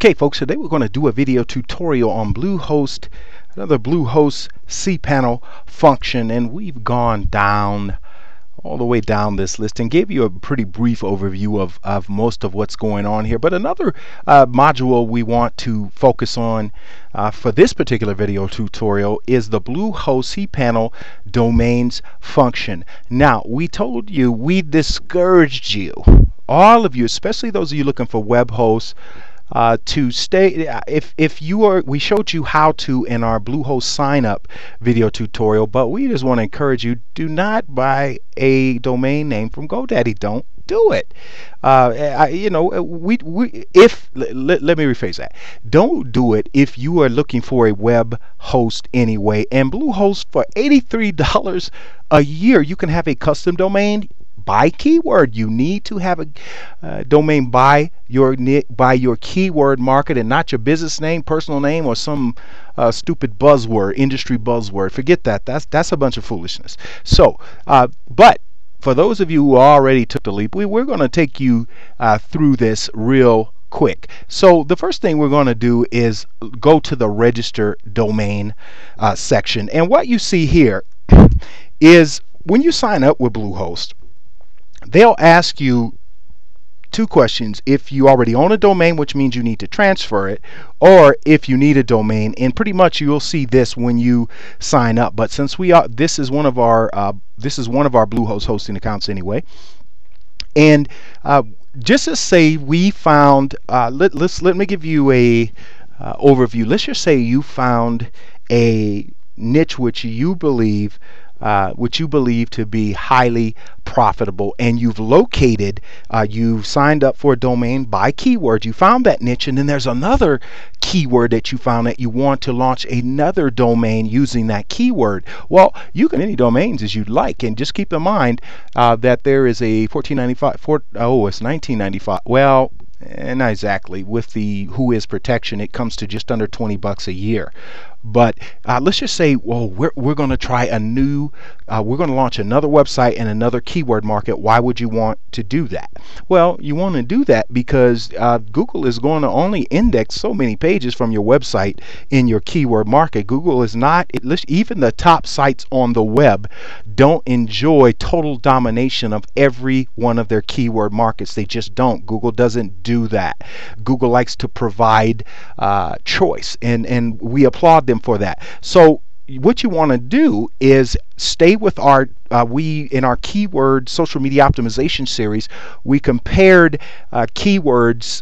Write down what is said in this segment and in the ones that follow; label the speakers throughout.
Speaker 1: Okay folks, today we're going to do a video tutorial on Bluehost, another Bluehost cPanel function, and we've gone down all the way down this list and gave you a pretty brief overview of most of what's going on here. But another module we want to focus on for this particular video tutorial is the Bluehost cPanel domains function. Now, we told you, we discouraged you, all of you, especially those of you looking for web hosts, to stay. If you are, we showed you how to in our Bluehost sign up video tutorial, but we just want to encourage you, do not buy a domain name from GoDaddy. Don't do it. Let me rephrase that. Don't do it if you are looking for a web host anyway. And Bluehost, for $83 a year, you can have a custom domain by keyword. You need to have a domain by your keyword market and not your business name, personal name, or some stupid buzzword, industry buzzword. Forget that. That's a bunch of foolishness. So, but for those of you who already took the leap, we're going to take you through this real quick. So the first thing we're going to do is go to the register domain section, and what you see here is when you sign up with Bluehost, they'll ask you two questions: if you already own a domain, which means you need to transfer it, or if you need a domain. And pretty much you'll see this when you sign up. But since this is one of our Bluehost hosting accounts anyway, and just to say we found, let me give you a overview. Let's just say you found a niche which you believe to be highly profitable, and you've located, you've signed up for a domain by keyword. You found that niche, and then there's another keyword that you found that you want to launch another domain using that keyword. Well, you can any domains as you'd like, and just keep in mind that there is a it's $19.95. Well, not exactly. With the Whois protection, it comes to just under $20 a year. But let's just say, well, we're going to try a new, we're going to launch another website and another keyword market. Why would you want to do that? Well, you want to do that because Google is going to only index so many pages from your website in your keyword market. Google is not, even the top sites on the web don't enjoy total domination of every one of their keyword markets. They just don't. Google doesn't do that. Google likes to provide choice, and we applaud them for that. So what you want to do is stay with our in our keyword social media optimization series, we compared keywords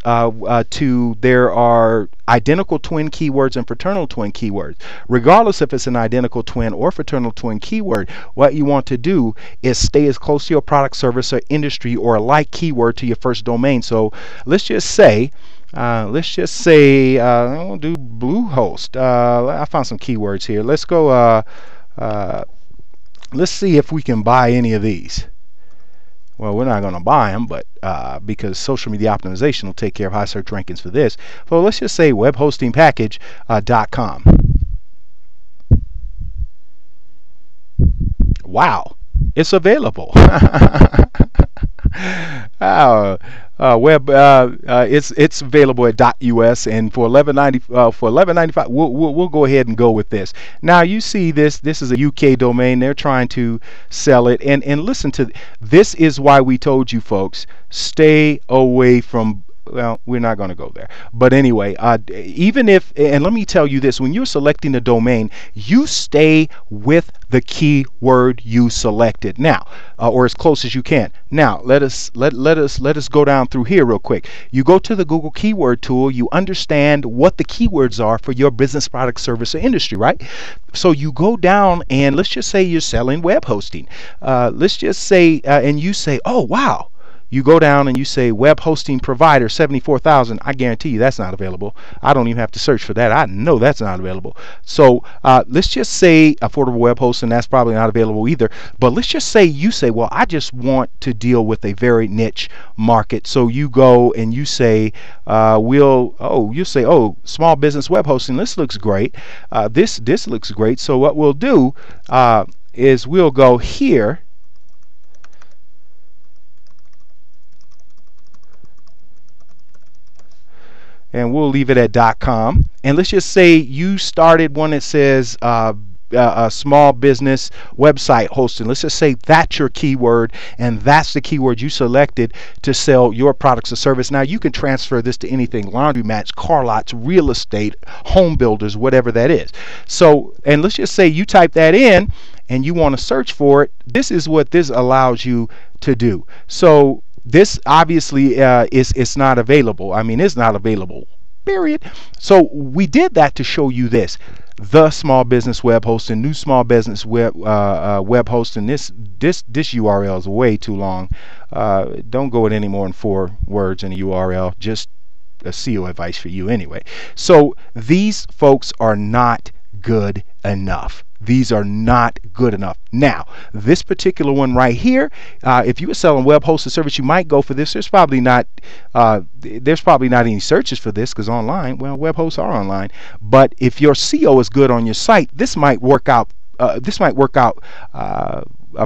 Speaker 1: to, there are identical twin keywords and fraternal twin keywords. Regardless if it's an identical twin or fraternal twin keyword, what you want to do is stay as close to your product, service, or industry or a like keyword to your first domain. So let's just say I'll do Bluehost. I found some keywords here. Let's go, let's see if we can buy any of these. Well, we're not going to buy them, but because social media optimization will take care of high search rankings for this. So let's just say webhostingpackage.com. Wow, it's available. It's available at .us, and for $11.95 we'll go ahead and go with this. Now you see this is a UK domain. They're trying to sell it, and listen to this is why we told you folks, stay away from, well, we're not going to go there, but anyway, even if, and let me tell you this, when you're selecting a domain, you stay with the keyword you selected now, or as close as you can. Now let us go down through here real quick. You go to the Google keyword tool, you understand what the keywords are for your business, product, service, or industry, right? So you go down, and let's just say you're selling web hosting. Let's just say and you say, oh wow, you go down and you say web hosting provider, 74,000. I guarantee you that's not available. I don't even have to search for that. I know that's not available. So let's just say affordable web hosting, that's probably not available either. But let's just say you say, well, I just want to deal with a very niche market. So you go and you say, you say, oh, small business web hosting. This looks great. This looks great. So what we'll do is we'll go here. and we'll leave it at .com. And let's just say you started one that says a small business website hosting. Let's just say that's your keyword, and that's the keyword you selected to sell your products or service. Now you can transfer this to anything: laundromats, car lots, real estate, home builders, whatever that is. So, and let's just say you type that in and you want to search for it. This is what this allows you to do. So this obviously it's not available. I mean, it's not available, period. So we did that to show you this: the small business web hosting, new small business web hosting. This URL is way too long. Don't go with any more than 4 words in a URL. Just a SEO advice for you anyway. So these folks are not good enough. These are not good enough. Now, this particular one right here, if you were selling web hosted service, you might go for this. There's probably not any searches for this, because online, well, web hosts are online. But if your SEO is good on your site, this might work out.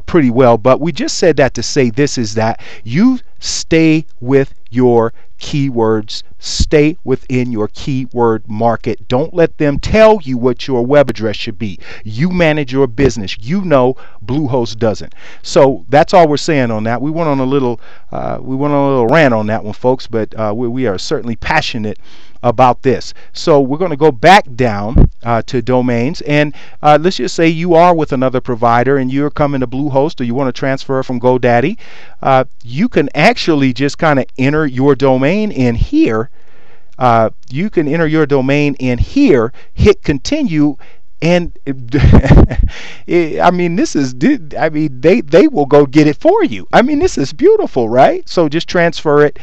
Speaker 1: Pretty well. But we just said that to say this is that you stay with your keywords, stay within your keyword market. Don't let them tell you what your web address should be. You manage your business. You know Bluehost doesn't. So that's all we're saying on that. We went on a little rant on that one, folks, but we are certainly passionate about this. So we're going to go back down to domains, and let's just say you are with another provider and you're coming to Bluehost, or you want to transfer from GoDaddy. You can actually just kind of enter your domain in here. You can enter your domain in here, hit continue, and I mean, they will go get it for you. I mean, this is beautiful, right? So just transfer it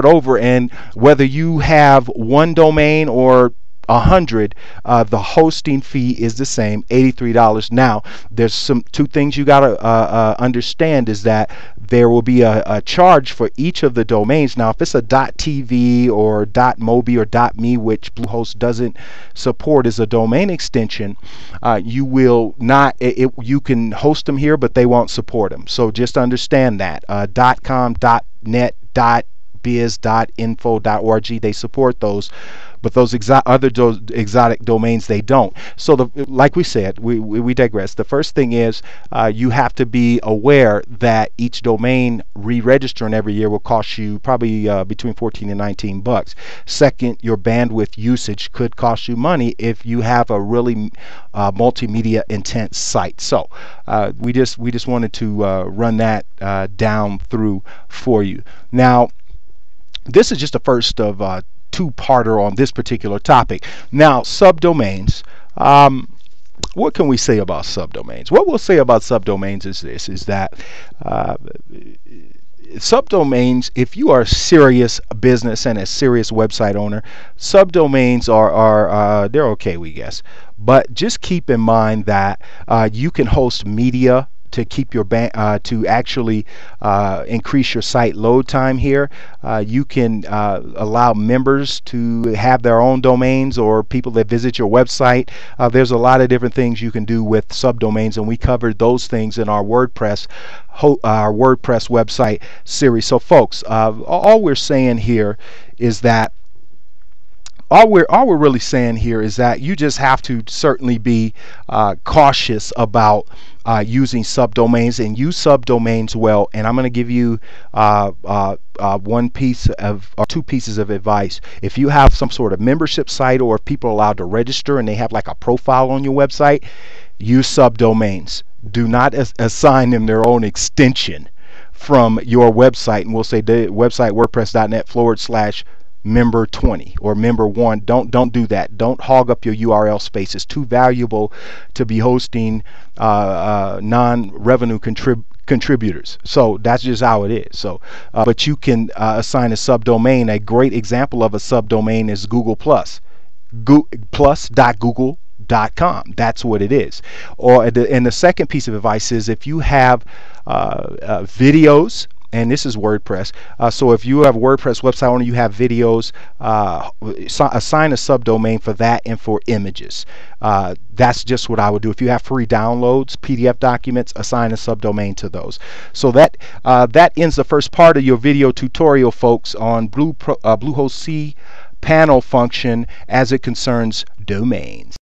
Speaker 1: over, and whether you have one domain or 100, the hosting fee is the same, $83. Now, there's two things you got to understand is that there will be a charge for each of the domains. Now, if it's a .tv or .mobi or .me, which Bluehost doesn't support as a domain extension, you will not. You can host them here, but they won't support them. So just understand that. .com, .net, .biz, .info, .org, they support those. But those exotic domains, they don't. So like we said, we digress. The first thing is you have to be aware that each domain re-registering every year will cost you probably between 14 and 19 bucks. Second, your bandwidth usage could cost you money if you have a really multimedia intense site. So we just wanted to run that down through for you. Now, this is just the first of two-parter on this particular topic. Now, subdomains. What can we say about subdomains? What we'll say about subdomains is this: is that subdomains, if you are a serious business and a serious website owner, subdomains are they're okay, we guess. But just keep in mind that you can host media to keep your to actually increase your site load time here. You can allow members to have their own domains, or people that visit your website. There's a lot of different things you can do with subdomains, and we covered those things in our WordPress website series. So folks, all we're saying here is that all we're really saying here is that you just have to certainly be cautious about using subdomains, and use subdomains well. And I'm going to give you one piece of, or two pieces of advice. If you have some sort of membership site, or if people are allowed to register and they have like a profile on your website, use subdomains. Do not assign them their own extension from your website, and we'll say the website wordpress.net/ member 20 or member 1. Don't do that. Don't hog up your URL space. It's too valuable to be hosting non-revenue contributors. So that's just how it is. So but you can assign a subdomain. A great example of a subdomain is Google Plus. plus.google.com. That's what it is. And the second piece of advice is, if you have videos and this is WordPress. So if you have a WordPress website owner, you have videos, assign a subdomain for that and for images. That's just what I would do. If you have free downloads, PDF documents, assign a subdomain to those. So that ends the first part of your video tutorial, folks, on Bluehost cPanel function as it concerns domains.